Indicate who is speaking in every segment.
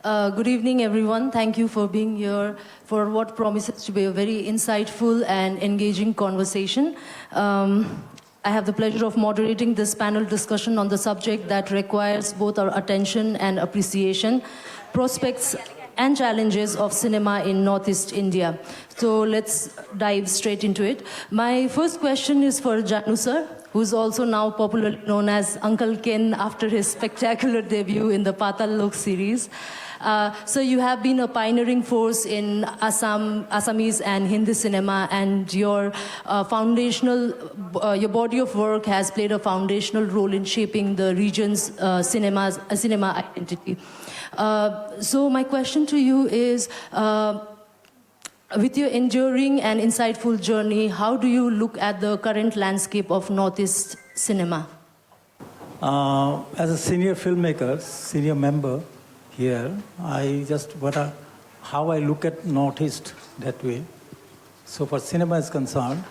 Speaker 1: Good evening, everyone. Thank you for being here for what promises to be a very insightful and engaging conversation. I have the pleasure of moderating this panel discussion on the subject that requires both our attention and appreciation, prospects and challenges of cinema in Northeast India. So let's dive straight into it. My first question is for Janu sir, who's also now popularly known as Uncle Ken after his spectacular debut in the Patal Lok series. So you have been a pioneering force in Assamese and Hindi cinema, and your your body of work has played a foundational role in shaping the region's cinema identity. So my question to you is, with your enduring and insightful journey, how do you look at the current landscape of Northeast cinema?
Speaker 2: As a senior filmmaker, senior member here, how I look at Northeast that way. So for cinema is concerned,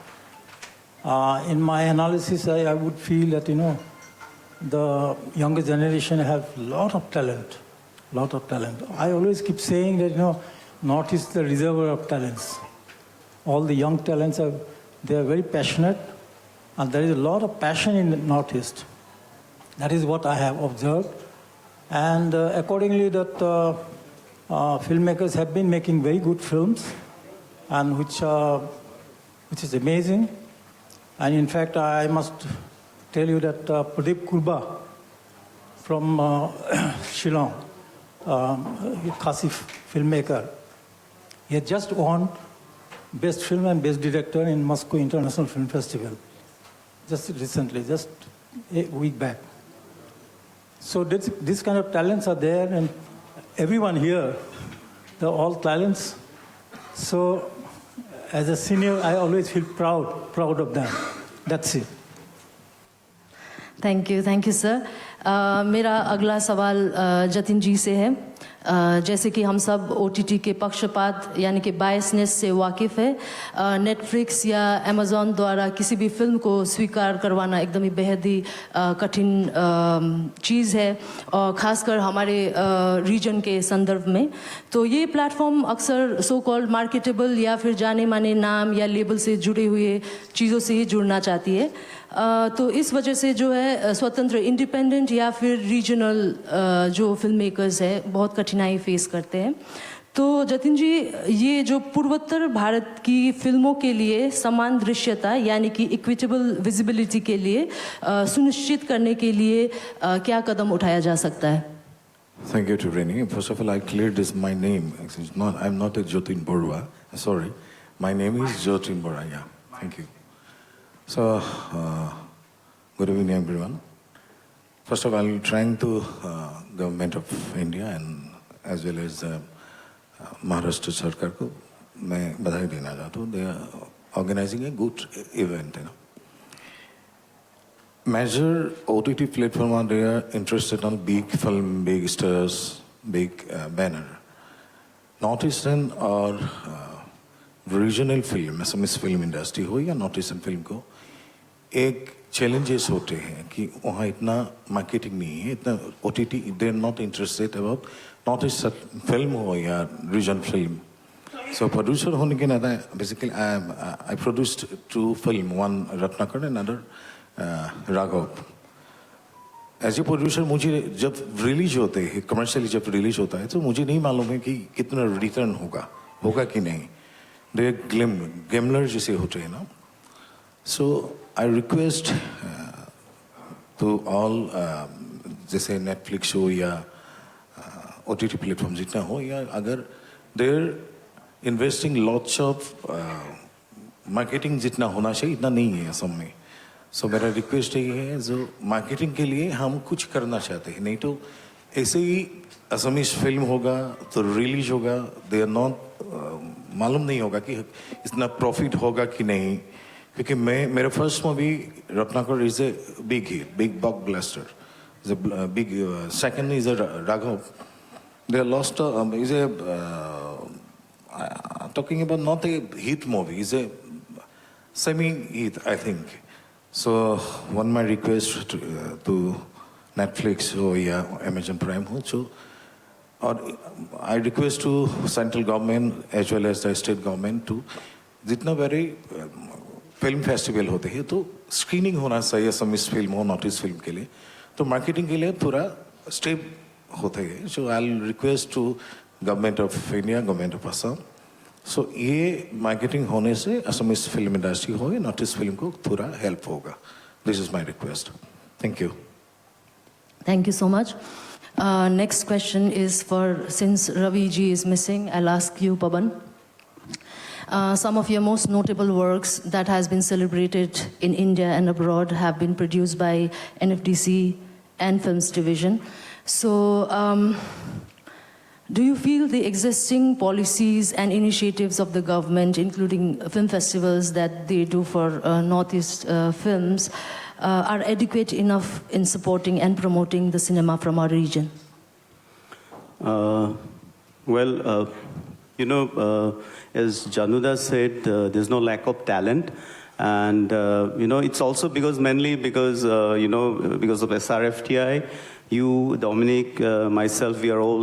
Speaker 2: in my analysis, I would feel that, the younger generation have a lot of talent. I always keep saying that, Northeast is the reservoir of talents. All the young talents, they are very passionate, and there is a lot of passion in the Northeast. That is what I have observed. And accordingly, that filmmakers have been making very good films, and which is amazing. And in fact, I must tell you that Pradeep Kurba from Shillong, Khasi filmmaker, he had just won Best Film and Best Director in Moscow International Film Festival, just recently, just a week back. So this kind of talents are there, and everyone here, they're all talents. So as a senior, I always feel proud of them. That's it.
Speaker 1: Thank you, sir. मेरा अगला सवाल जतिन जी से है। जैसे कि हम सब OTT के पक्षपात यानी कि बायसनेस से वाकिफ़ है, नेटफ्लिक्स या अमेज़ॉन द्वारा किसी भी फिल्म को स्वीकार करवाना एकदम ही बेहद ही कठिन चीज़ है, और ख़ासकर हमारे रीजन के संदर्भ में। तो ये प्लेटफॉर्म अक्सर सो कॉल्ड मार्केटेबल या फिर जाने माने नाम या लेबल से जुड़े हुए चीज़ों से ही जुड़ना चाहती है। तो इस वजह से जो है स्वतंत्र इंडिपेंडेंट या फिर रीजनल जो फिल्म मेकर्स है बहुत कठिनाई फेस करते हैं। तो जतिन जी, ये जो पूर्वोत्तर भारत की फिल्मों के लिए समान दृश्यता यानी कि इक्विटेबल विजिबिलिटी के लिए सुनिश्चित करने के लिए क्या कदम उठाया जा सकता है?
Speaker 3: Thank you to Reni. First of all, I cleared this my name. I'm not a Jotin Borua. Sorry, my name is Jotin Borua. Yeah, thank you. So, good evening, everyone. First of all, trying to government of India and as well as Maharashtra Sarkar को मैं बधाई देना चाहता हूँ. They are organizing a good event. Major OTT platform are there interested on big film, big stars, big banner. Northeastern or regional film, Assamese film industry हो या north eastern film को, एक चैलेंजेस होते हैं कि वहाँ इतना मार्केटिंग नहीं है, इतना OTT, they are not interested about north eastern film हो या रीजन फिल्म. सो प्रोड्यूसर होने के नाते basically I produced 2 film, one Ratnakar and other Raghav. As a producer मुझे जब रिलीज होते हैं, कमर्शियली जब रिलीज होता है, तो मुझे नहीं मालूम है कि कितना रिटर्न होगा कि नहीं. दे गेमलर जैसे होते हैं ना. सो आई रिक्वेस्ट टू ऑल, जैसे नेटफ्लिक्स हो या OTT प्लेटफॉर्म जितना हो, या अगर देर इन्वेस्टिंग लॉट्स ऑफ मार्केटिंग जितना होना चाहिए इतना नहीं है असम में. सो मेरा रिक्वेस्ट ये है, जो मार्केटिंग के लिए हम कुछ करना चाहते हैं, नहीं तो ऐसे ही असमीज फिल्म होगा तो रिलीज होगा, दे आर नॉट, मालूम नहीं होगा कि इतना प्रॉफिट होगा कि नहीं. क्योंकि मेरा first movie Ratnakar is a big hit, big blockbuster, big. Second is a Raghav. The last is a talking about not a hit movie, is a semi hit I think. So one my request to Netflix हो या Amazon Prime हो, so और I request to central government as well as the state government to जितना बारी film festival होते हैं तो screening होना चाहिए असमीज फिल्म हो नॉर्थ ईस्ट फिल्म के लिए तो मार्केटिंग के लिए थोड़ा स्टेप होते हैं so I request to government of India government of Assam so ये मार्केटिंग होने से असमीज फिल्म इंडस्ट्री हो नॉर्थ ईस्ट फिल्म को थोड़ा हेल्प होगा this is my request thank you
Speaker 1: Thank you so much. Next question is for, since Ravi ji is missing, I'll ask you, Pawan. Some of your most notable works that has been celebrated in India and abroad have been produced by NFDC and Films Division. So, do you feel the existing policies and initiatives of the government, including film festivals that they do for Northeast films, are adequate enough in supporting and promoting the cinema from our region?
Speaker 4: As Januda said, there's no lack of talent. And, it's also mainly because of SRFTI. You, Dominic, myself, we are all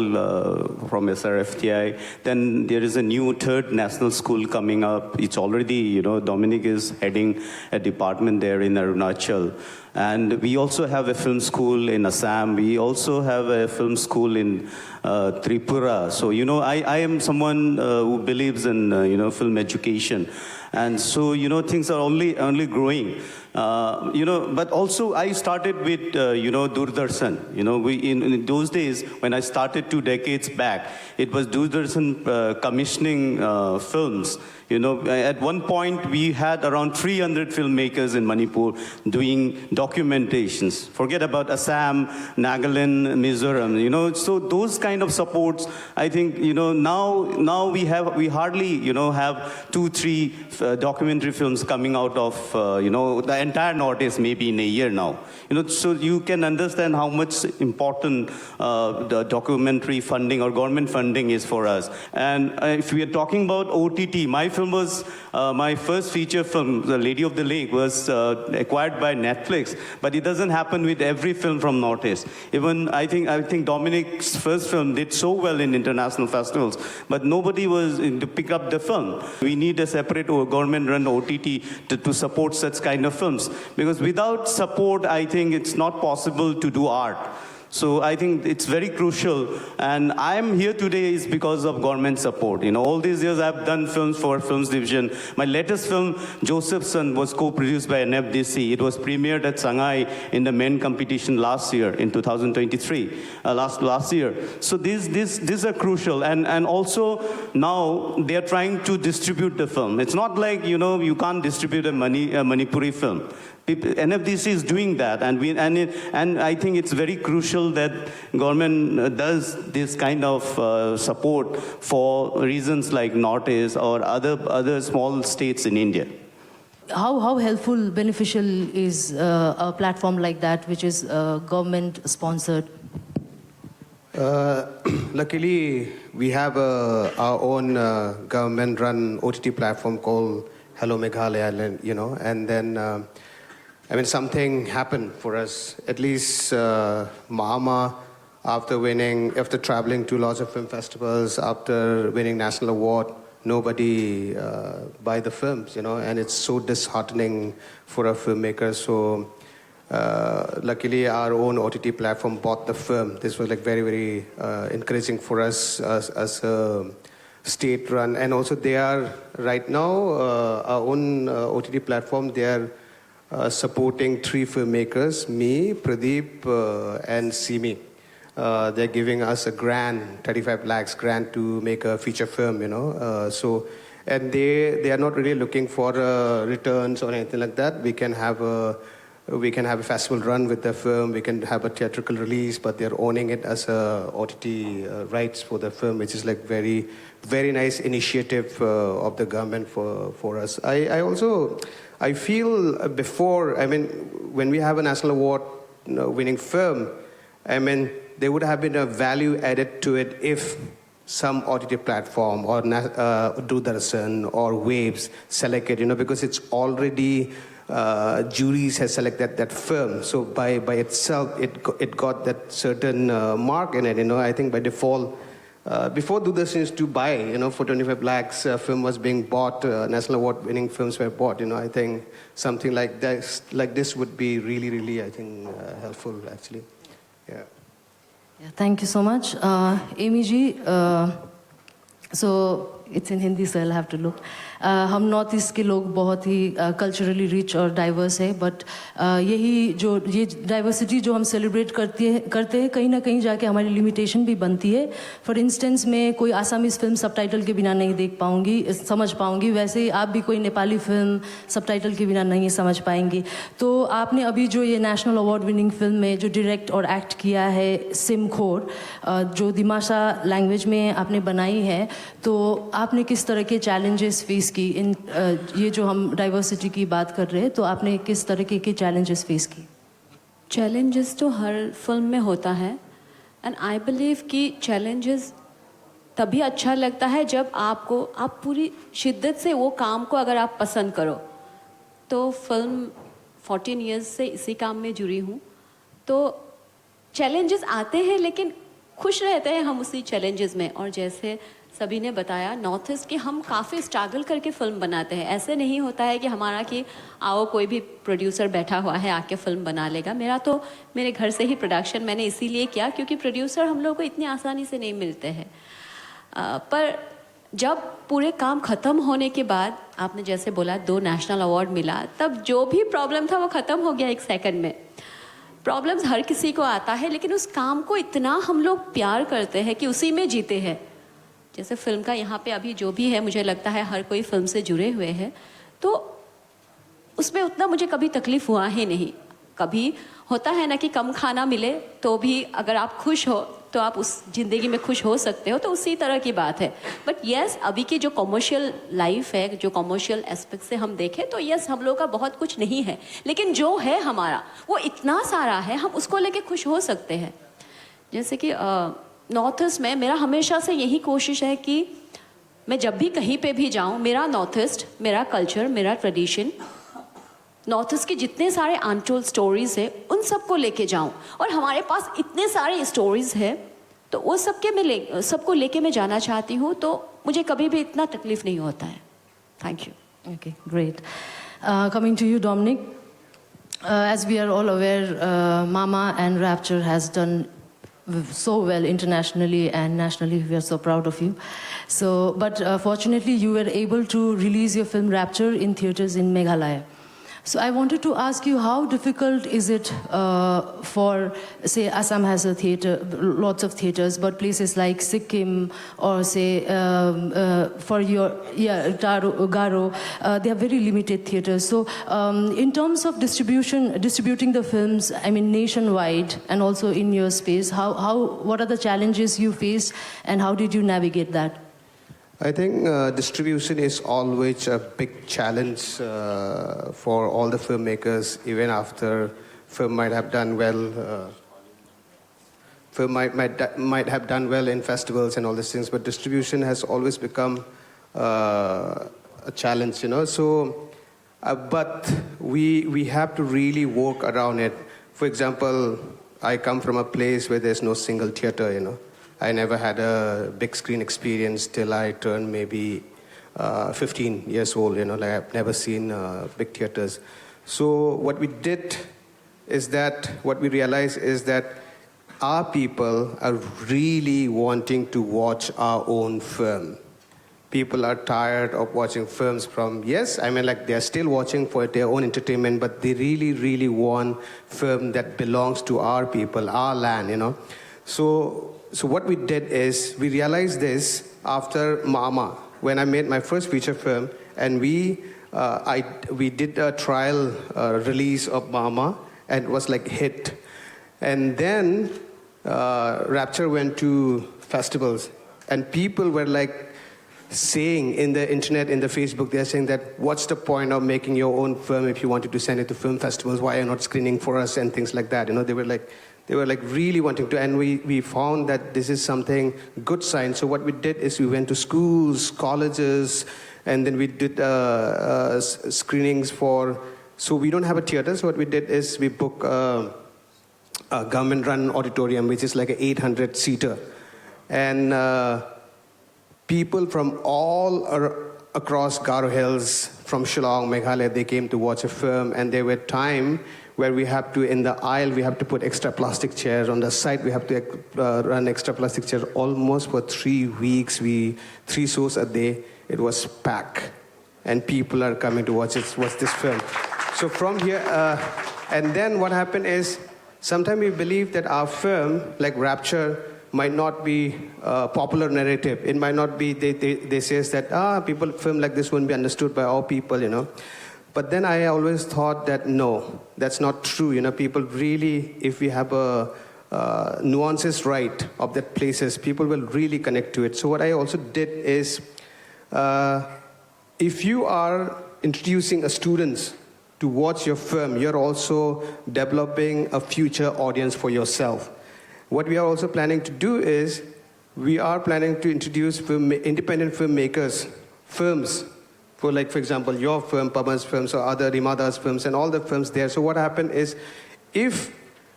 Speaker 4: from SRFTI. Then there is a new third national school coming up. It's already, Dominic is heading a department there in Arunachal. And we also have a film school in Assam. We also have a film school in Tripura. So, I am someone who believes in, film education. And so, things are only growing. But also I started with, Doordarshan. In those days, when I started 2 decades back, it was Doordarshan commissioning films. At one point we had around 300 filmmakers in Manipur doing documentations. Forget about Assam, Nagaland, Mizoram. So those kind of supports, I think, now we hardly, have 2-3 documentary films coming out of, the entire Northeast maybe in a year now. So you can understand how much important the documentary funding or government funding is for us. And if we are talking about OTT, my film was, my first feature film, The Lady of the Lake, was acquired by Netflix. But it doesn't happen with every film from Northeast. Even I think Dominic's first film did so well in international festivals, but nobody was to pick up the film. We need a separate government-run OTT to support such kind of films. Because without support, I think it's not possible to do art. So I think it's very crucial, and I am here today is because of government support. All these years I've done films for Films Division. My latest film, Joseph's Son, was co-produced by NFDC. It was premiered at Shanghai in the main competition last year, in 2023, last year. So these are crucial, and also now they are trying to distribute the film. It's not like, you can't distribute a Manipuri film. NFDC is doing that, and I think it's very crucial that government does this kind of support for regions like Northeast or other small states in India.
Speaker 1: How helpful, beneficial is a platform like that, which is government sponsored?
Speaker 5: Luckily, we have our own government-run OTT platform called Hello Meghalaya, and then. Something happened for us. At least Mahama, after traveling to lots of film festivals, after winning national award, nobody buy the films, and it's so disheartening for a filmmaker. So luckily, our own OTT platform bought the film. This was very, very encouraging for us as a state-run. And also they are, right now, our own OTT platform, they are supporting 3 filmmakers, me, Pradeep, and Simi. They're giving us a grant, 35 lakhs grant to make a feature film, and they are not really looking for returns or anything like that. We can have a festival run with the film, we can have a theatrical release, but they're owning it as a OTT rights for the film, which is very, very nice initiative of the government for us. I feel before, when we have a national award winning film, there would have been a value added to it if some OTT platform or Doordarshan or Waves select it, because it's already juries has selected that film. So by itself, it got that certain mark in it. I think by default, before Doordarshan used to buy, for 25 lakhs, film was being bought, national award-winning films were bought. I think something like this would be really, really, I think, helpful actually. Yeah.
Speaker 1: Yeah, thank you so much. Amy ji, so it's in Hindi, so I'll have to look. हम north east के लोग बहुत ही culturally rich और diverse है, but ये diversity जो हम celebrate करते हैं कहीं ना कहीं जाके हमारी लिमिटेशन भी बनती है. फॉर इंस्टेंस मैं कोई आसामीज़ फिल्म सबटाइटल के बिना नहीं समझ पाऊंगी, वैसे ही आप भी कोई नेपाली फिल्म सबटाइटल के बिना नहीं समझ पाएंगी. तो आपने अभी जो ये नेशनल अवार्ड विनिंग फिल्म में जो डायरेक्ट और एक्ट किया है सिमखोर, जो दिमाशा लैंग्वेज में आपने बनाई है, तो आपने किस तरह के चैलेंजेस फेस की ये जो हम डाइवर्सिटी की बात कर रहे हैं, तो आपने किस तरह के चैलेंजेस फेस की?
Speaker 6: चैलेंजेस तो हर फिल्म में होता है, एंड आई बिलीव कि चैलेंजेस तभी अच्छा लगता है जब आप पूरी शिद्दत से वो काम को अगर आप पसंद करो. तो फिल्म 14 इयर्स से इसी काम में जुड़ी हूँ, तो चैलेंजेस आते हैं लेकिन खुश रहते हैं हम उसी चैलेंजेस में. और जैसे सभी ने बताया, नॉर्थ ईस्ट की हम काफ़ी स्ट्रगल करके फिल्म बनाते हैं. ऐसे नहीं होता है कि हमारा कि आओ कोई भी प्रोड्यूसर बैठा हुआ है आके फिल्म बना लेगा. मेरे घर से ही प्रोडक्शन मैंने इसीलिए किया क्योंकि प्रोड्यूसर हम लोगों को इतनी आसानी से नहीं मिलते हैं. पर जब पूरे काम ख़त्म होने के बाद, आपने जैसे बोला 2 नेशनल अवार्ड मिला, तब जो भी प्रॉब्लम था वो ख़त्म हो गया 1 सेकंड में. प्रॉब्लम्स हर किसी को आता है, लेकिन उस काम को इतना हम लोग प्यार करते हैं कि उसी में जीते हैं. जैसे फिल्म का यहाँ पे अभी जो भी है, मुझे लगता है हर कोई फिल्म से जुड़े हुए हैं, तो उसमें उतना मुझे कभी तकलीफ़ हुआ ही नहीं. कभी होता है ना कि कम खाना मिले तो भी अगर आप खुश हो तो आप उस ज़िंदगी में खुश हो सकते हो, तो उसी तरह की बात है. बट येस, अभी की जो कमर्शियल लाइफ है, जो कमर्शियल एस्पेक्ट से हम देखें तो येस, हम लोग का बहुत कुछ नहीं है, लेकिन जो है हमारा वो इतना सारा है, हम उसको लेके खुश हो सकते हैं. जैसे कि नॉर्थ ईस्ट में मेरा हमेशा से यही कोशिश है कि मैं जब भी कहीं पे भी जाऊं, मेरा नॉर्थ ईस्ट, मेरा कल्चर, मेरा ट्रेडिशन, नॉर्थ ईस्ट के जितने सारे अनटोल्ड स्टोरीज़ है उन सबको लेके जाऊं. और हमारे पास इतने सारे स्टोरीज़ है, तो वो सबको लेके मैं जाना चाहती हूँ, तो मुझे कभी भी इतना तकलीफ नहीं होता है. Thank you.
Speaker 1: Okay, great. Coming to you, Dominic. As we are all aware, Mama and Rapture has done so well internationally and nationally. We are so proud of you. But fortunately, you were able to release your film Rapture in theaters in Meghalaya. So I wanted to ask you, how difficult is it for, say, Assam has a theater, lots of theaters, but places like Sikkim or say for Garo, they have very limited theaters. So in terms of distributing the films, I mean nationwide and also in your space, what are the challenges you faced and how did you navigate that?
Speaker 5: I think distribution is always a big challenge for all the filmmakers, even after film might have done well. Film might have done well in festivals and all these things, but distribution has always become a challenge, So, but we have to really work around it. For example, I come from a place where there's no single theater, I never had a big screen experience till I turned maybe 15 years old, like I've never seen big theaters. So what we realized is that our people are really wanting to watch our own film. People are tired of watching films they're still watching for their own entertainment, but they really, really want film that belongs to our people, our land, So what we did is, we realized this after Mama, when I made my first feature film, and we did a trial release of Mama, and it was like hit. And then Rapture went to festivals, and people were like saying in the internet, in the Facebook, they're saying that, what's the point of making your own film if you wanted to send it to film festivals? Why are you not screening for us and things like that? They were like really wanting to, and we found that this is something good sign. So what we did is we went to schools, colleges, and then we did screenings for So we don't have a theater. So what we did is we book a government-run auditorium, which is like an 800-seater. And people from all across Garo Hills, from Shillong, Meghalaya, they came to watch a film. And there were times where we have to, in the aisle, we have to put extra plastic chairs. On the side, we have to run extra plastic chairs. Almost for 3 weeks, 3 shows a day, it was packed. And people are coming to watch this film. So from here, and then what happened is, sometimes we believe that our film, like Rapture, might not be a popular narrative. It might not be, they say that, people film like this won't be understood by all people, you know. But then I always thought that, no, that's not true. You know, people really, if we have nuances right of that places, people will really connect to it. So what I also did is, if you are introducing a students to watch your film, you're also developing a future audience for yourself. What we are also planning to do is, we are planning to introduce independent filmmakers, films, for like, for example, your film, Pawan's films, or other Rimada's films, and all the films there. So what happened is, if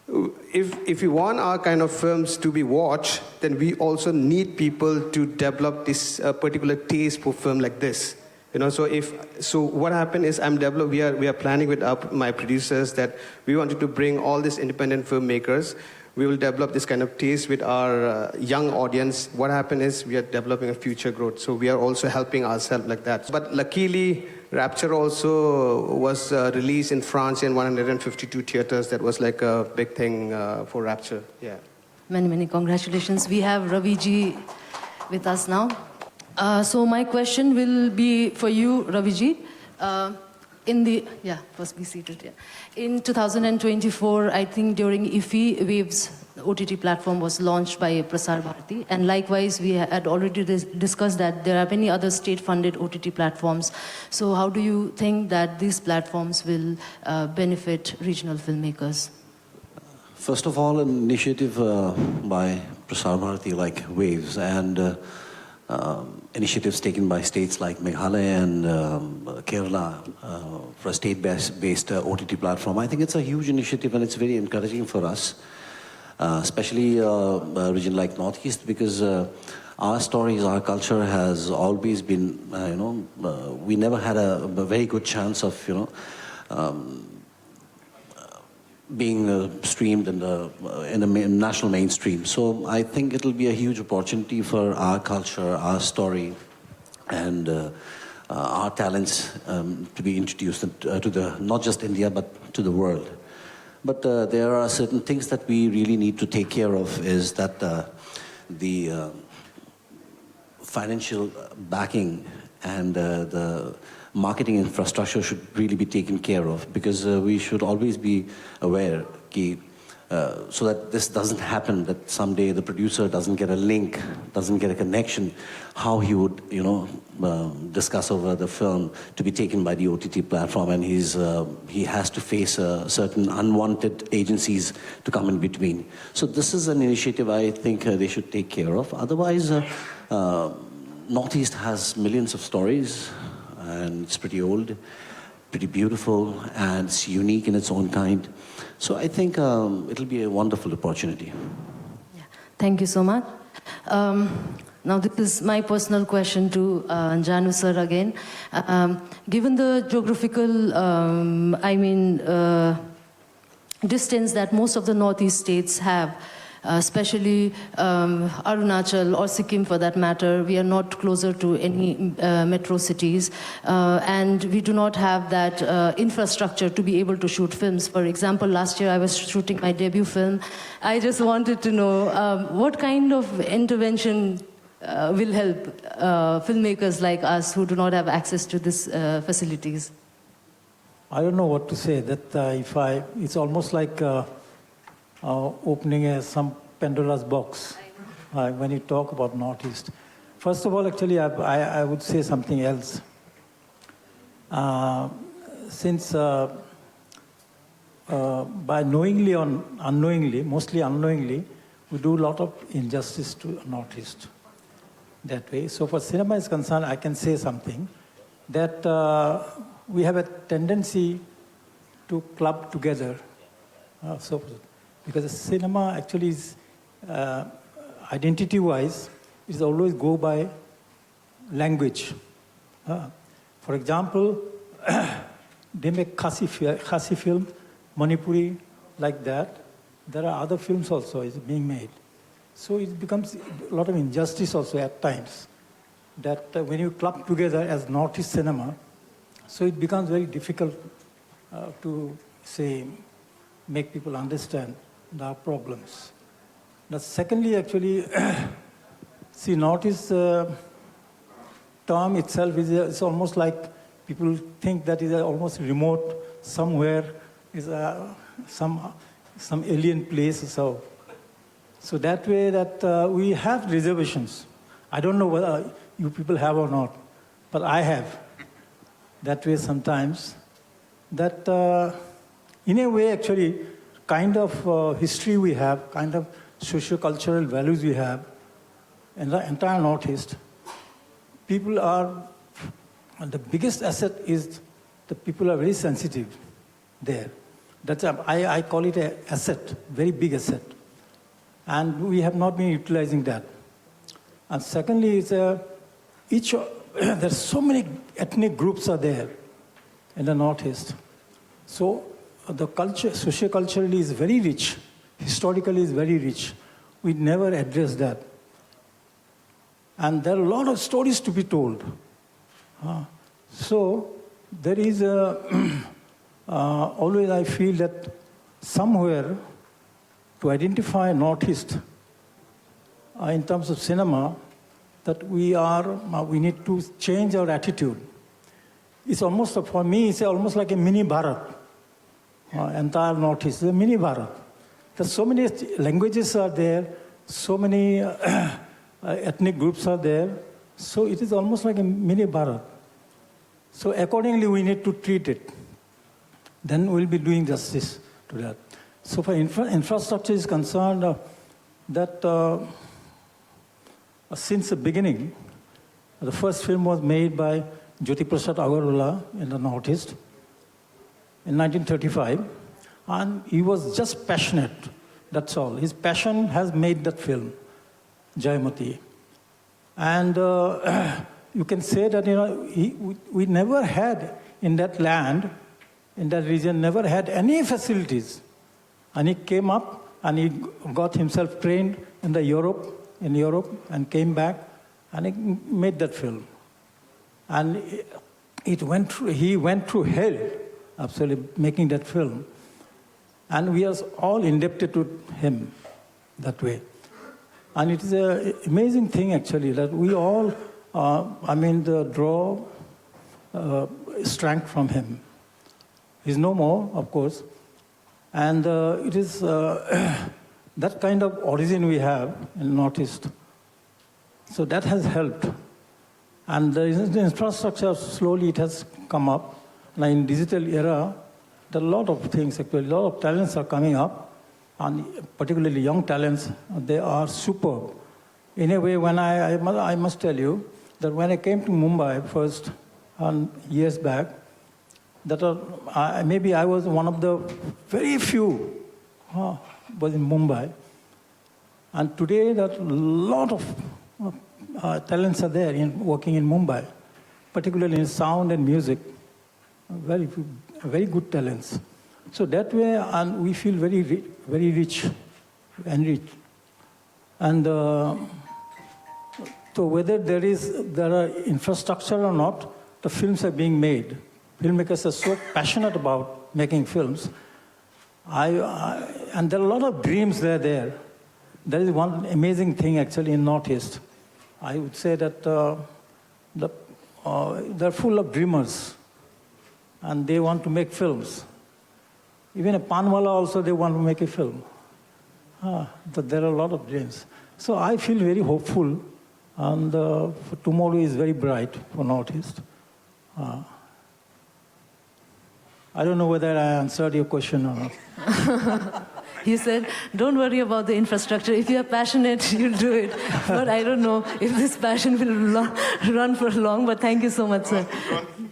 Speaker 5: you want our kind of films to be watched, then we also need people to develop this particular taste for film like this. You know, so what happened is, we are planning with my producers that we wanted to bring all these independent filmmakers. We will develop this kind of taste with our young audience. What happened is, we are developing a future growth. So we are also helping ourselves like that. But luckily, Rapture also was released in France in 152 theaters. That was like a big thing for Rapture. Yeah.
Speaker 1: Many, many congratulations. We have Ravi ji with us now. So my question will be for you, Ravi ji. First be seated. Yeah. In 2024, I think during IFFI, Waves OTT platform was launched by Prasar Bharati, and likewise we had already discussed that there are many other state-funded OTT platforms. So how do you think that these platforms will benefit regional filmmakers?
Speaker 7: First of all, an initiative by Prasar Bharati like Waves, and initiatives taken by states like Meghalaya and Kerala for a state-based OTT platform. I think it's a huge initiative, and it's very encouraging for us, especially a region like Northeast, because our stories, our culture has always been, we never had a very good chance of, being streamed in the national mainstream. So I think it'll be a huge opportunity for our culture, our story, and our talents to be introduced to not just India, but to the world. But there are certain things that we really need to take care of, is that the financial backing and the marketing infrastructure should really be taken care of, because we should always be aware so that this doesn't happen, that someday the producer doesn't get a link, doesn't get a connection, how he would, discuss over the film to be taken by the OTT platform, and he has to face certain unwanted agencies to come in between. So this is an initiative I think they should take care of. Otherwise, Northeast has millions of stories, and it's pretty old, pretty beautiful, and it's unique in its own kind. So I think it'll be a wonderful opportunity.
Speaker 1: Yeah. Thank you so much. Now this is my personal question to Janu sir again. Given the geographical, distance that most of the Northeast states have, especially Arunachal or Sikkim for that matter, we are not closer to any metro cities, and we do not have that infrastructure to be able to shoot films. For example, last year I was shooting my debut film. I just wanted to know what kind of intervention will help filmmakers like us who do not have access to these facilities.
Speaker 2: I don't know what to say. That it's almost like opening some Pandora's box when you talk about Northeast. First of all, actually, I would say something else. Since by knowingly or unknowingly, mostly unknowingly, we do a lot of injustice to Northeast that way. So for cinema is concerned, I can say something that we have a tendency to club together. So, because the cinema actually is, identity-wise, is always go by language. For example, they make Khasi film, Manipuri, like that. There are other films also is being made. So it becomes a lot of injustice also at times. That when you club together as Northeast cinema, so it becomes very difficult to say, make people understand the problems. Now, secondly, actually, see, Northeast term itself is it's almost like people think that is almost remote somewhere, is some alien place or so. So that way that we have reservations. I don't know whether you people have or not, but I have. That way sometimes. That in a way actually kind of history we have, kind of socio-cultural values we have in the entire Northeast. People are, and the biggest asset is the people are very sensitive there. That's I call it an asset, very big asset. And we have not been utilizing that. And secondly, is there's so many ethnic groups are there in the Northeast. So the culture, socio-culturally is very rich, historically is very rich. We never address that. And there are a lot of stories to be told. So there is always I feel that somewhere to identify Northeast in terms of cinema, that we need to change our attitude. It's almost, for me, it's almost like a mini Bharat. Entire Northeast is a mini Bharat. There's so many languages are there, so many ethnic groups are there, so it is almost like a mini Bharat. So accordingly, we need to treat it. Then we'll be doing justice to that. So for infrastructure is concerned, that since the beginning, the first film was made by Jyoti Prasad Agarwala in the Northeast in 1935, and he was just passionate, that's all. His passion has made that film, Jayamati. And you can say that, we never had in that land, in that region, never had any facilities. And he came up and he got himself trained in Europe, and came back and he made that film. And he went through hell, absolutely, making that film. And we are all indebted to him that way. And it is an amazing thing, actually, that we all, draw strength from him. He's no more, of course. And it is that kind of origin we have in Northeast. So that has helped. And the infrastructure, slowly it has come up. Now in digital era, there are a lot of things, actually, a lot of talents are coming up. And particularly young talents, they are superb. In a way, when I must tell you that when I came to Mumbai first, years back, that maybe I was one of the very few was in Mumbai. And today, that a lot of talents are there working in Mumbai, particularly in sound and music. Very good talents. So that way, and we feel very rich, enriched. And so whether there are infrastructure or not, the films are being made. Filmmakers are so passionate about making films. And there are a lot of dreams there. There is one amazing thing actually in Northeast. I would say that they're full of dreamers, and they want to make films. Even a Panwala also, they want to make a film. But there are a lot of dreams. So I feel very hopeful, and for tomorrow is very bright for Northeast. I don't know whether I answered your question or not.
Speaker 1: He said, don't worry about the infrastructure. If you are passionate, you'll do it. But I don't know if this passion will run for long, but thank you so much, sir.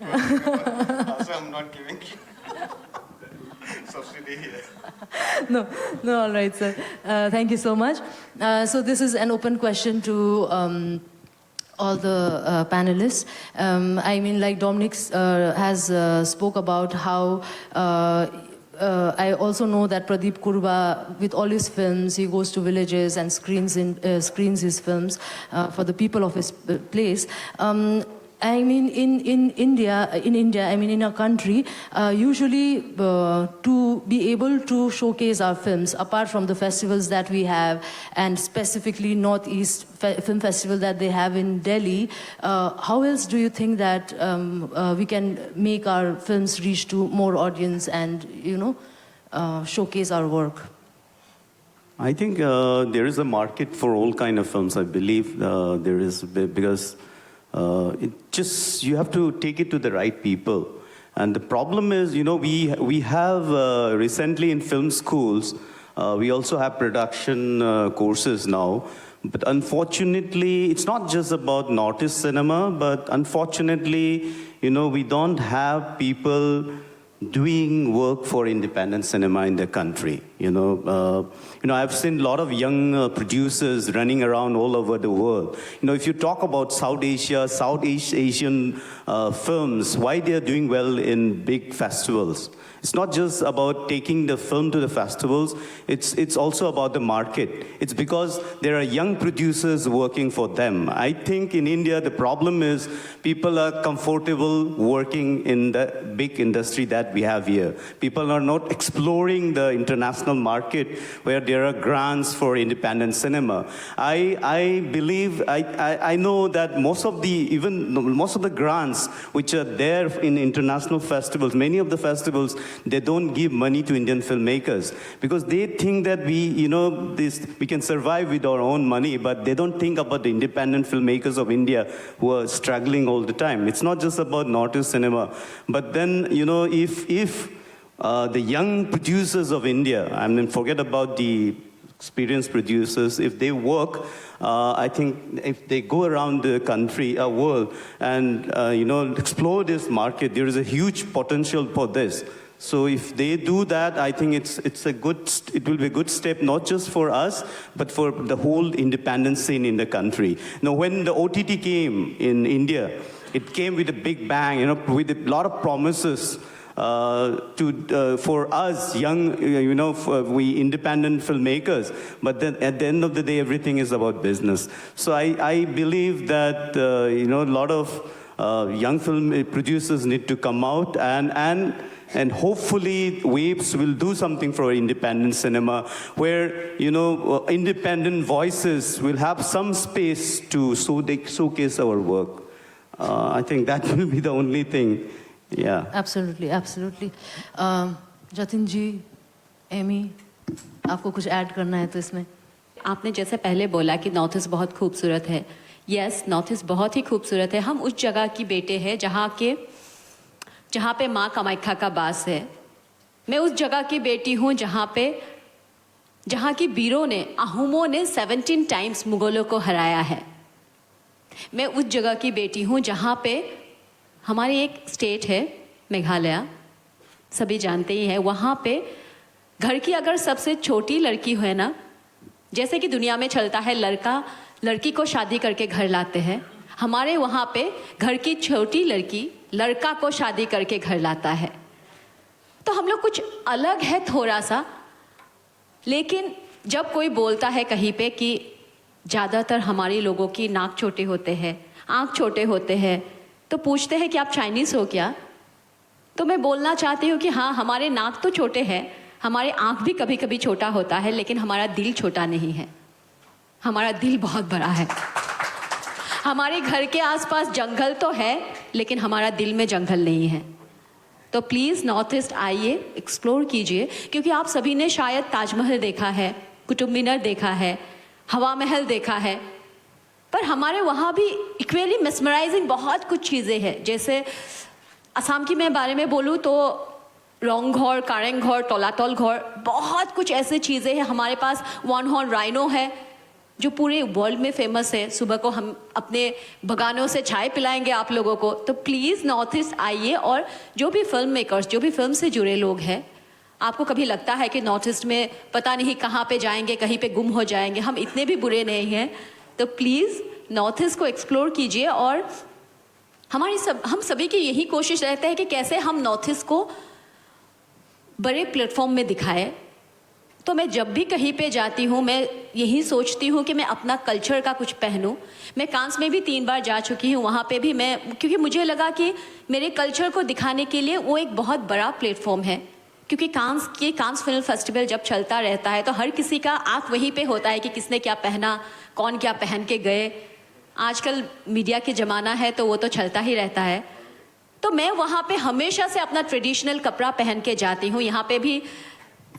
Speaker 5: Also, I'm not giving.
Speaker 1: No, all right, sir. Thank you so much. So this is an open question to all the panelists. I mean, like Dominic has spoke about how I also know that Pradeep Kurba, with all his films, he goes to villages and screens his films for the people of his place. I mean, in India, I mean, in our country, usually to be able to showcase our films, apart from the festivals that we have, and specifically Northeast Film Festival that they have in Delhi, how else do you think that we can make our films reach to more audience and, you know, showcase our work?
Speaker 4: I think there is a market for all kind of films. I believe there is, because you have to take it to the right people. And the problem is, you know, we have recently in film schools, we also have production courses now. But unfortunately, it's not just about Northeast cinema, but unfortunately, you know, we don't have people doing work for independent cinema in the country. You know, I've seen a lot of young producers running around all over the world. You know, if you talk about Southeast Asian films, why they are doing well in big festivals. It's not just about taking the film to the festivals, it's also about the market. It's because there are young producers working for them. I think in India, the problem is people are comfortable working in the big industry that we have here. People are not exploring the international market where there are grants for independent cinema. I believe, I know that most of the grants which are there in international festivals, many of the festivals, they don't give money to Indian filmmakers because they think that we can survive with our own money, but they don't think about the independent filmmakers of India who are struggling all the time. It's not just about Northeast cinema, but then, you know, if the young producers of India, I mean, forget about the experienced producers, if they work, I think if they go around the country, world, and, explore this market, there is a huge potential for this. So if they do that, I think it will be a good step, not just for us, but for the whole independent scene in the country. Now, when the OTT came in India, it came with a big bang, you know, with a lot of promises for us young, we independent filmmakers. But then at the end of the day, everything is about business. So I believe that, a lot of young film producers need to come out and hopefully Waves will do something for independent cinema where, independent voices will have some space to showcase our work. I think that will be the only thing. Yeah.
Speaker 1: Absolutely, absolutely. Jatin ji, Amy, आपको कुछ add करना है तो इसमें?
Speaker 6: आपने जैसे पहले बोला कि नॉर्थ ईस्ट बहुत खूबसूरत है. यस, नॉर्थ ईस्ट बहुत ही खूबसूरत है. हम उस जगह की बेटे हैं जहाँ पे माँ कामाख्या का वास है. मैं उस जगह की बेटी हूँ जहाँ की वीरों ने, अहोमों ने 17 टाइम्स मुगलों को हराया है. मैं उस जगह की बेटी हूँ जहाँ पे हमारी एक स्टेट है मेघालय, सभी जानते ही हैं. वहाँ पे घर की अगर सबसे छोटी लड़की है ना, जैसे कि दुनिया में चलता है लड़का लड़की को शादी करके घर लाते हैं, हमारे वहाँ पे घर की छोटी लड़की लड़का को शादी करके घर लाता है. तो हम लोग कुछ अलग है थोड़ा सा. लेकिन जब कोई बोलता है कहीं पे कि ज़्यादातर हमारे लोगों की नाक छोटे होते हैं, आँख छोटे होते हैं, तो पूछते हैं कि आप चाइनीज़ हो क्या? तो मैं बोलना चाहती हूँ कि हाँ, हमारे नाक तो छोटे हैं, हमारे आँख भी कभी कभी छोटा होता है, लेकिन हमारा दिल छोटा नहीं है. हमारा दिल बहुत बड़ा है. हमारे घर के आसपास जंगल तो है, लेकिन हमारा दिल में जंगल नहीं है. तो प्लीज़ नॉर्थ ईस्ट आइए, एक्सप्लोर कीजिए, क्योंकि आप सभी ने शायद ताजमहल देखा है, कुतुब मीनार देखा है, हवा महल देखा है, पर हमारे वहाँ भी इक्वली मेस्मराइजिंग बहुत कुछ चीज़ें हैं. जैसे असम की मैं बारे में बोलूँ तो रोंगघर, कारेंघर, तोलातोल घोर, बहुत कुछ ऐसे चीज़ें हैं. हमारे पास वन हॉर्न राइनो है जो पूरे वर्ल्ड में फेमस है. सुबह को हम अपने बगानों से चाय पिलाएंगे आप लोगों को. तो प्लीज़ नॉर्थ ईस्ट आइए, और जो भी फिल्म मेकर्स, जो भी फिल्म से जुड़े लोग हैं, आपको कभी लगता है कि नॉर्थ ईस्ट में पता नहीं कहाँ पे जाएंगे, कहीं पे गुम हो जाएंगे, हम इतने भी बुरे नहीं हैं। तो प्लीज़ नॉर्थ ईस्ट को एक्सप्लोर कीजिए। और हम सभी की यही कोशिश रहती है कि कैसे हम नॉर्थ ईस्ट को बड़े प्लेटफॉर्म में दिखाएं। तो मैं जब भी कहीं पे जाती हूँ मैं यही सोचती हूँ कि मैं अपना कल्चर का कुछ पहनूं। मैं कांस में भी 3 बार जा चुकी हूँ, वहाँ पे भी मैं, क्योंकि मुझे लगा कि मेरे कल्चर को दिखाने के लिए वो एक बहुत बड़ा प्लेटफॉर्म है। क्योंकि कांस फिल्म फेस्टिवल जब चलता रहता है तो हर किसी का आँख वहीं पे होता है कि किसने क्या पहना, कौन क्या पहन के गए। आजकल मीडिया के ज़माना है तो वो तो चलता ही रहता है। तो मैं वहाँ पे हमेशा से अपना ट्रेडिशनल कपड़ा पहन के जाती हूँ। यहाँ पे भी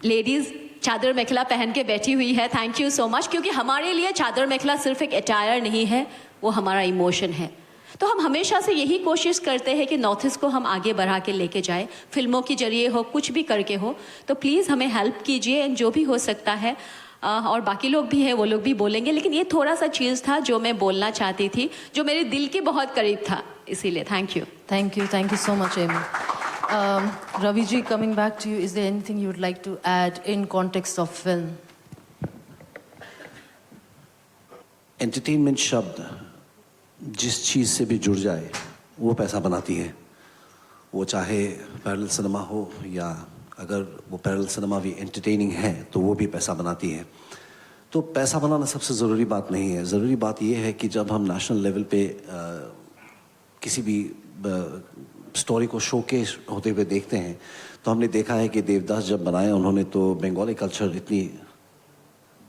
Speaker 6: लेडीज़ चादर मेखला पहन के बैठी हुई है, थैंक यू सो मच। क्योंकि हमारे लिए चादर मेखला सिर्फ एक अटायर नहीं है, वो हमारा इमोशन है। तो हम हमेशा से यही कोशिश करते हैं कि नॉर्थ ईस्ट को हम आगे बढ़ा के लेके जाए, फिल्मों के जरिए हो, कुछ भी करके हो। तो प्लीज़ हमें हेल्प कीजिए जो भी हो सकता है। और बाकी लोग भी हैं, वो लोग भी बोलेंगे, लेकिन ये थोड़ा सा चीज़ था जो मैं बोलना चाहती थी, जो मेरे दिल के बहुत करीब था, इसीलिए thank you.
Speaker 1: Thank you so much, Amy. Ravi ji, coming back to you, is there anything you would like to add in context of film?
Speaker 7: Entertainment शब्द जिस चीज़ से भी जुड़ जाए वो पैसा बनाती है। वो चाहे पैरेलल सिनेमा हो या अगर वो पैरेलल सिनेमा भी एंटरटेनिंग है तो वो भी पैसा बनाती है। तो पैसा बनाना सबसे ज़रूरी बात नहीं है। ज़रूरी बात ये है कि जब हम नेशनल लेवल पे किसी भी स्टोरी को शोकेस होते हुए देखते हैं तो हमने देखा है कि देवदास जब बनाए उन्होंने तो बंगाली कल्चर इतनी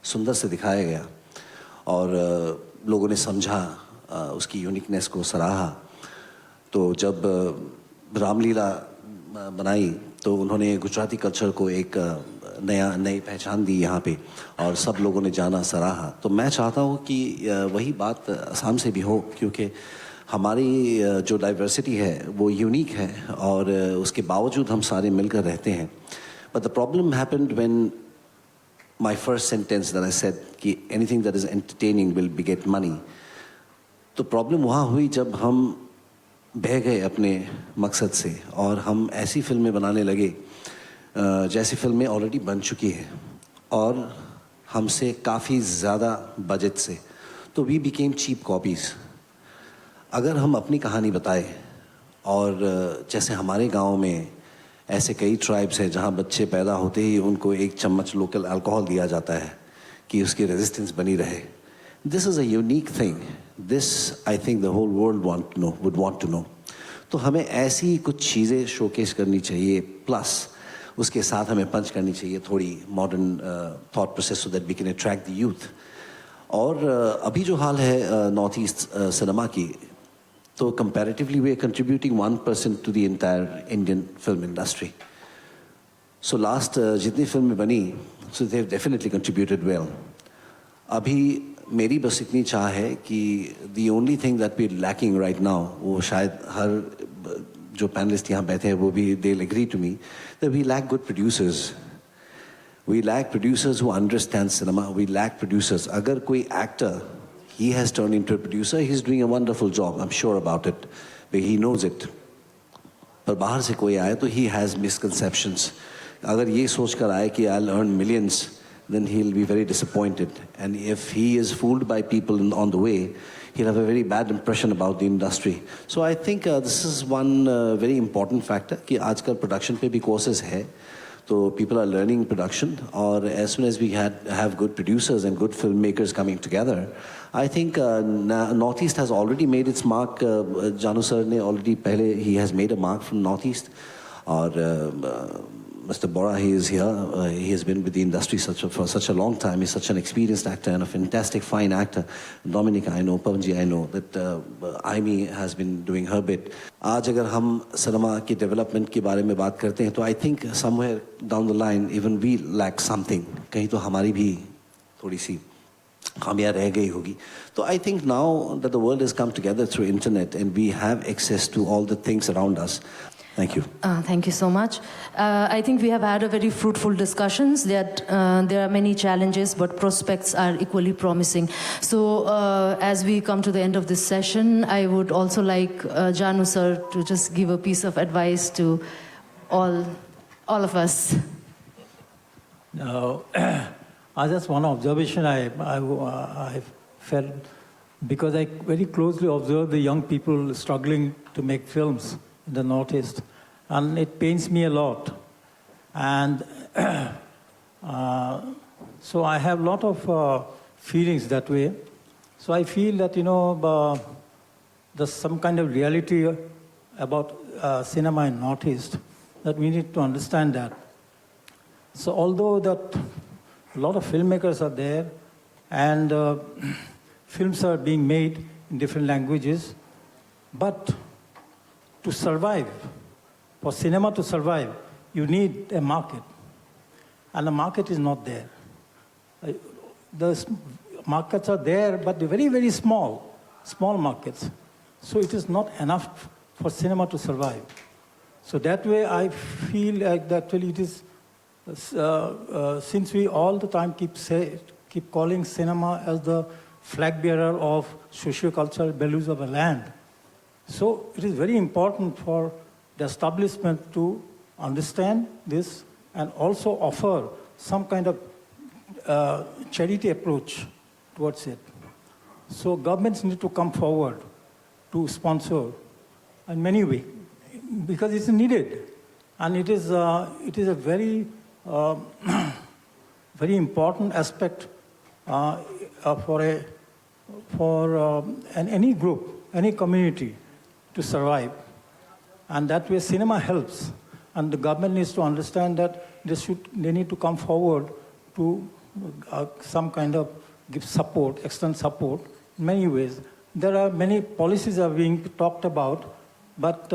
Speaker 7: सुंदर से दिखाया गया और लोगों ने समझा, उसकी यूनिकनेस को सराहा। तो जब रामलीला बनाई तो उन्होंने गुजराती कल्चर को एक नई पहचान दी यहाँ पे और सब लोगों ने जाना, सराहा। तो मैं चाहता हूँ कि वही बात असम से भी हो, क्योंकि हमारी जो डाइवर्सिटी है वो यूनिक है और उसके बावजूद हम सारे मिलकर रहते हैं। But the problem happened when my first sentence that I said कि anything that is entertaining will beget money. तो प्रॉब्लम वहाँ हुई जब हम बह गए अपने मकसद से और हम ऐसी फिल्में बनाने लगे जैसी फिल्में ऑलरेडी बन चुकी हैं और हमसे काफ़ी ज़्यादा बजट से। तो वी बिकेम चीप कॉपीज़। अगर हम अपनी कहानी बताएं और जैसे हमारे गांव में ऐसे कई ट्राइब्स हैं जहां बच्चे पैदा होते ही उनको 1 चम्मच लोकल अल्कोहल दिया जाता है कि उसकी रेजिस्टेंस बनी रहे। This is a unique thing, this I think the whole world would want to know. तो हमें ऐसी कुछ चीज़ें शोकेस करनी चाहिए, प्लस उसके साथ हमें पंच करनी चाहिए थोड़ी modern thought process so that we can attract the youth. और अभी जो हाल है नॉर्थ ईस्ट सिनेमा की, तो comparatively we are contributing 1% to the entire Indian film industry. So last जितनी फिल्में बनी, so they have definitely contributed well. अभी मेरी बस इतनी चाह है कि the only thing that we're lacking right now, वो शायद हर जो पैनलिस्ट यहाँ बैठे हैं वो भी they'll agree to me, that we lack good producers. We lack producers who understand cinema. We lack producers. अगर कोई actor he has turned into a producer, he's doing a wonderful job, I'm sure about it, but he knows it. पर बाहर से कोई आए तो he has misconceptions. अगर ये सोच कर आए कि I'll earn millions, then he'll be very disappointed. And if he is fooled by people on the way, he'll have a very bad impression about the industry. So I think this is one very important factor कि आजकल production पे भी courses है, तो people are learning production, और as soon as we have good producers and good filmmakers coming together, I think Northeast has already made its mark. Janu sir ne already pehle he has made a mark from Northeast, और Mr. Bora, he is here. He has been with the industry for such a long time. He's such an experienced actor and a fantastic, fine actor. Dominic, I know. Pavanji, I know. That Aimee has been doing her bit. आज अगर हम cinema की development के बारे में बात करते हैं तो I think somewhere down the line even we lack something. कहीं तो हमारी भी थोड़ी सी खामियां रह गई होगी. तो I think now that the world has come together through internet and we have access to all the things around us. Thank you.
Speaker 1: Thank you so much. I think we have had a very fruitful discussions. That there are many challenges, but prospects are equally promising. So, as we come to the end of this session, I would also like Janu sir to just give a piece of advice to all of us.
Speaker 2: Now, just one observation I felt, because I very closely observe the young people struggling to make films in the Northeast, and it pains me a lot. And so I have a lot of feelings that way. So I feel that, there's some kind of reality about cinema in Northeast that we need to understand that. So although that a lot of filmmakers are there and films are being made in different languages, but to survive, for cinema to survive, you need a market. And the market is not there. The markets are there, but they're very, very small markets. So it is not enough for cinema to survive. So that way I feel like that actually it is, since we all the time keep calling cinema as the flag bearer of socio-cultural values of a land, so it is very important for the establishment to understand this and also offer some kind of charity approach towards it. So governments need to come forward to sponsor in many ways because it's needed, and it is a very very important aspect for any group, any community to survive. And that way cinema helps. And the government needs to understand that they need to come forward to some kind of give support, extend support in many ways. There are many policies are being talked about, but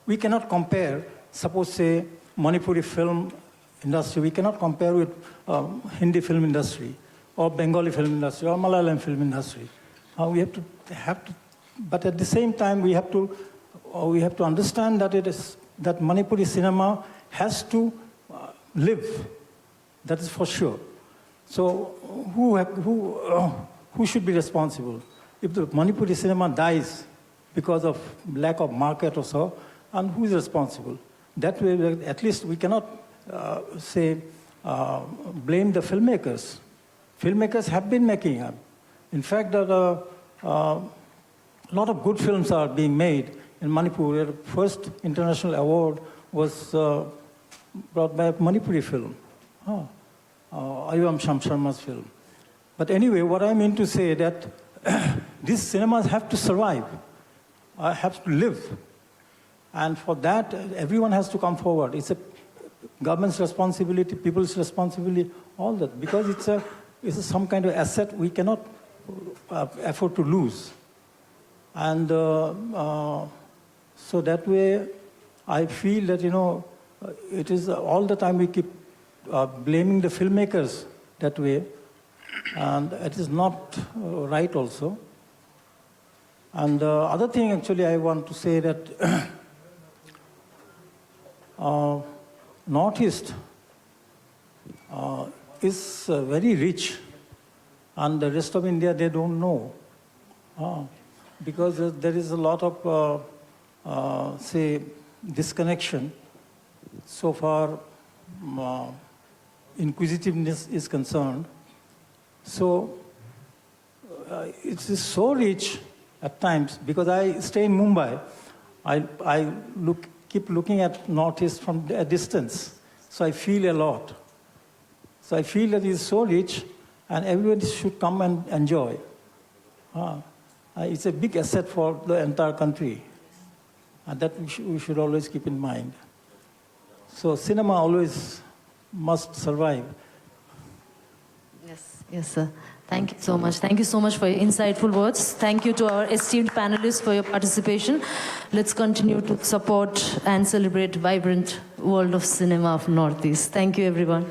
Speaker 2: we cannot compare, suppose say, Manipuri film industry, we cannot compare with Hindi film industry or Bengali film industry or Malayalam film industry. We have to, but at the same time we have to understand that that Manipuri cinema has to live. That is for sure. So who should be responsible? If the Manipuri cinema dies because of lack of market or so, and who is responsible? That way, at least we cannot blame the filmmakers. Filmmakers have been making up. In fact, a lot of good films are being made in Manipur. The first international award was brought by a Manipuri film, Ayuam Shamsharma's film. But anyway, what I mean to say that these cinemas have to survive, have to live. And for that, everyone has to come forward. It's a government's responsibility, people's responsibility, all that. Because it's some kind of asset we cannot afford to lose. And so that way, I feel that, it is all the time we keep blaming the filmmakers that way. And it is not right also. And the other thing actually I want to say that Northeast is very rich, and the rest of India, they don't know. Because there is a lot of, disconnection so far inquisitiveness is concerned. So it is so rich at times, because I stay in Mumbai, I keep looking at Northeast from a distance, so I feel a lot. So I feel that it is so rich, and everybody should come and enjoy. It's a big asset for the entire country, and that we should always keep in mind. So cinema always must survive.
Speaker 1: Yes, sir. Thank you so much. Thank you so much for your insightful words. Thank you to our esteemed panelists for your participation. Let's continue to support and celebrate vibrant world of cinema of Northeast. Thank you, everyone.